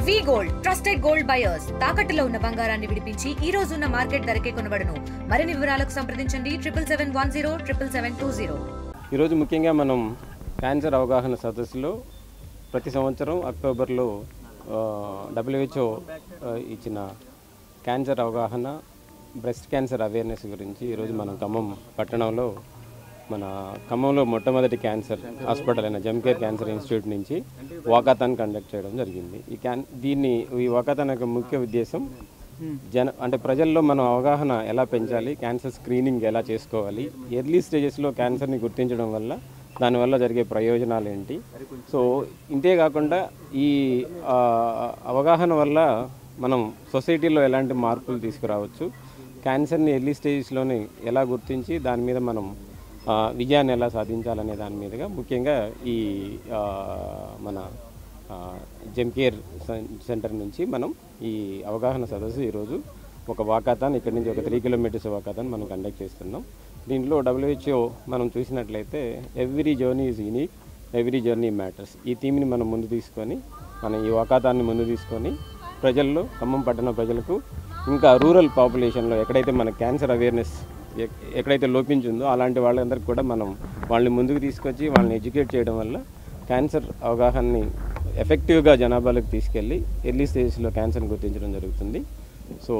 వి gold trusted gold buyers తాకట్టులో ఉన్న బంగారాన్ని విడిపించి ఈ రోజు ఉన్న మార్కెట్ ధరకే కొనబడును. మరిన్ని వివరాలకు సంప్రదించండి 7771077720. ఈ రోజు ముఖ్యంగా మనం క్యాన్సర్ అవగాహన సదస్సులో ప్రతి సంవత్సరం అక్టోబర్లో WHO ఇచ్చిన క్యాన్సర్ అవగాహన బ్రెస్ట్ క్యాన్సర్ అవేర్నెస్ గురించి ఈరోజు మనం ఖమ్మంలో మొట్టమొదటి క్యాన్సర్ హాస్పిటల్ అయిన జమ్కేర్ క్యాన్సర్ ఇన్స్టిట్యూట్ నుంచి వాకాథాన్ కండక్ట్ చేయడం జరిగింది. ఈ వాకాథాన్ యొక్క ముఖ్య ఉద్దేశం అంటే ప్రజల్లో మనం అవగాహన ఎలా పెంచాలి, క్యాన్సర్ స్క్రీనింగ్ ఎలా చేసుకోవాలి, ఎర్లీ స్టేజెస్లో క్యాన్సర్ని గుర్తించడం వల్ల దానివల్ల జరిగే ప్రయోజనాలు ఏంటి. సో ఇంతే కాకుండా ఈ అవగాహన వల్ల మనం సొసైటీలో ఎలాంటి మార్పులు తీసుకురావచ్చు, క్యాన్సర్ని ఎర్లీ స్టేజెస్లోనే ఎలా గుర్తించి దాని మీద మనం విజయాన్ని ఎలా సాధించాలనే దాని మీదుగా ముఖ్యంగా ఈ మన జమ్కేర్ సెంటర్ నుంచి మనం ఈ అవగాహన సదస్సు ఈరోజు ఒక వాకాథాన్ ఇక్కడి నుంచి ఒక 3 కిలోమీటర్స్ వాకాథాన్ మనం కండక్ట్ చేస్తున్నాం. దీంట్లో WHO మనం చూసినట్లయితే every journey is unique, every journey matters ఈ థీమ్ని మనం ముందు తీసుకొని ఈ వాకాథాన్ని ముందు తీసుకొని ప్రజల్లో, ఖమ్మం పట్టణ ప్రజలకు, ఇంకా రూరల్ పాపులేషన్లో ఎక్కడైతే మన క్యాన్సర్ అవేర్నెస్ ఎక్కడైతే లోపించిందో అలాంటి వాళ్ళందరికీ కూడా మనం వాళ్ళని ముందుకు తీసుకొచ్చి వాళ్ళని ఎడ్యుకేట్ చేయడం వల్ల క్యాన్సర్ అవగాహనని ఎఫెక్టివ్గా జనాభాలకు తీసుకెళ్ళి ఎర్లీ స్టేజ్లో క్యాన్సర్ని గుర్తించడం జరుగుతుంది. సో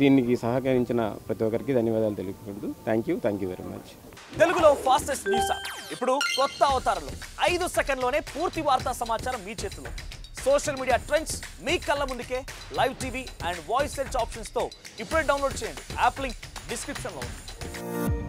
దీనికి సహకరించిన ప్రతి ఒక్కరికి ధన్యవాదాలు తెలుపుకుంటూ థ్యాంక్ యూ వెరీ మచ్. తెలుగులో ఫాస్టెస్ట్ న్యూస్ ఇప్పుడు కొత్త అవతారంలో 5 సెకండ్లోనే పూర్తి వార్తా సమాచారం మీ చేతిలో. సోషల్ మీడియా ట్రెండ్స్ మీ కళ్ళ ముందుకే live TV and voice search ఆప్షన్స్తో ఇప్పుడే డౌన్లోడ్ చేయండి. యాప్ లింక్ డిస్క్రిప్షన్లో ఉంది.